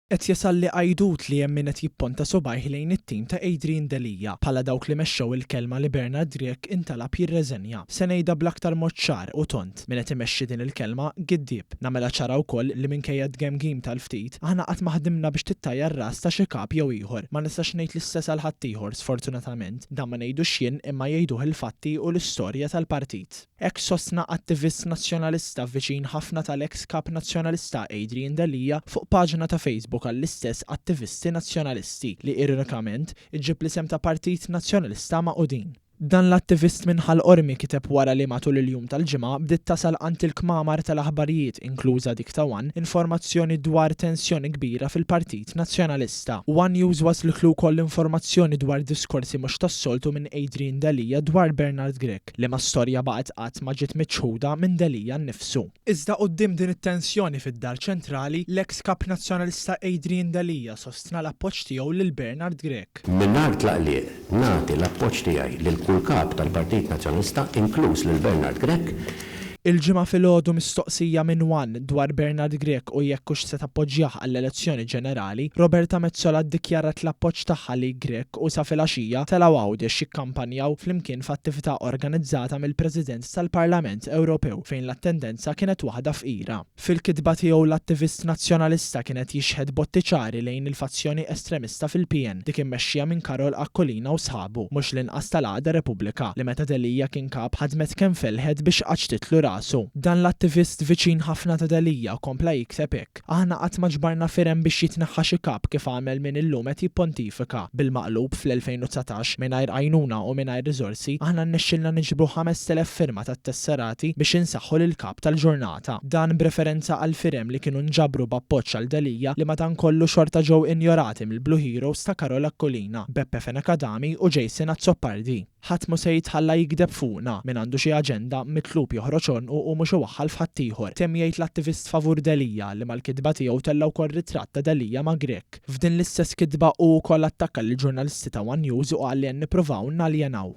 Qed jasalli għajdut li hemm min qed jipponta subajh lejn it-tim ta' Adrian Delija bħala dawk li mexxew il-kelma li Bernard Griek intalab jirreżenja. Se ngħidha bl-aktar mod ċar u tont min qed imexxi din il-kelma Giddib. Nagħmilha ċara wkoll li minkejja d-gemgim tal-ftit aħna qatt ma ħdimna biex tittajjar ras ta' xi kap jew ieħor. Ma nistax ngħid l-istess għal ħadd ieħor sfortunatament. Dan ma ngħidux jien imma jgħiduh il-fatti u l-istorja tal-partit. Hekk sostna attivist nazzjonalista viċin ħafna tal-eks kap nazzjonalista Adrian Delija fuq paġna ta' Facebook għall-istess attivisti nazzjonalisti li ironikament iġġib l-isem ta' Partit Nazzjonalista Maqudin. Dan l-attivist minħal Ormi kiteb wara li matul il-jum tal-ġimgħa bdiet tasal ant il-kmamar tal-aħbarijiet inkluża dik ta' One informazzjoni dwar tensjoni kbira fil-Partit Nazzjonalista. One News waslu wkoll informazzjoni dwar diskorsi mhux tas-soltu minn Adrian Delija dwar Bernard Griek li ma storja baqgħet qatt ma ġiet miċħuda minn Delija nnifsu. Iżda quddiem din it-tensjoni fid-dar ċentrali l-eks kap nazzjonalista Adrian Delija sostna l-appoġġ tiegħu lil Bernard Griek. Min-nhar tlaqli nagħti l-appoġġ tiegħi lil kull kap tal-Partit Nazzjonalista inkluż lil Bernard Griek. Il-ġimgħa filgħodu mistoqsija minn One dwar Bernard Griek u jekk hux se tappoġġjah għall-elezzjoni ġenerali, Roberta Mezzola ddikjarat l-appoġġ tagħha li Griek u sa filgħaxija telgħu għawdex jikkampanjaw flimkien f'attività organizzata mill-President tal-Parlament Ewropew fejn l-attendenza kienet waħda fqira. Fil-kitba tiegħu l-attivist nazzjonalista kienet jixħed botti ċari lejn il-fazzjoni estremista fil-PN dik immexxija minn Karol Akkolina u sħabu, mhux l-inqas tal-Għaqda Repubblika li meta Delija kien kap ħadmet kemm felħed biex qaċtitlu Dan l-attivist viċin ħafna ta' Delija kompla jikseb hekk. Aħna qatt ma ġbarna firem biex jitneħħa xi kap kif għamel min illum qed jippontifika. Bil-maqlub fl-2019 mingħajr għajnuna u mingħajr riżorsi aħna nnexxilna niġbru 5,000 firma tat-tesserati biex insaħħu lil-kap tal-ġurnata. Dan b'referenza għal firem li kienu nġabru b'appoġġ għal Delija li madankollu xorta ġew injorati mill-Blue Heroes ta' Karol Akkolina, Beppe Fenekadami u Jason Azzopardi. Ħadd mu se jitħalla jikdeb fuqna min għandu xi aġenda mitlub joħroġ u mhux iwaħħal f'ħaddieħor. Temm jgħid l-attivist favur Delija li mal-kitba tiegħu tella wkoll ritratt ta' Delija ma' Griek. F'din l-istess kitba u wkoll attakka lill-ġurnalisti ta' One News u qal li nippruvaw naljenaw.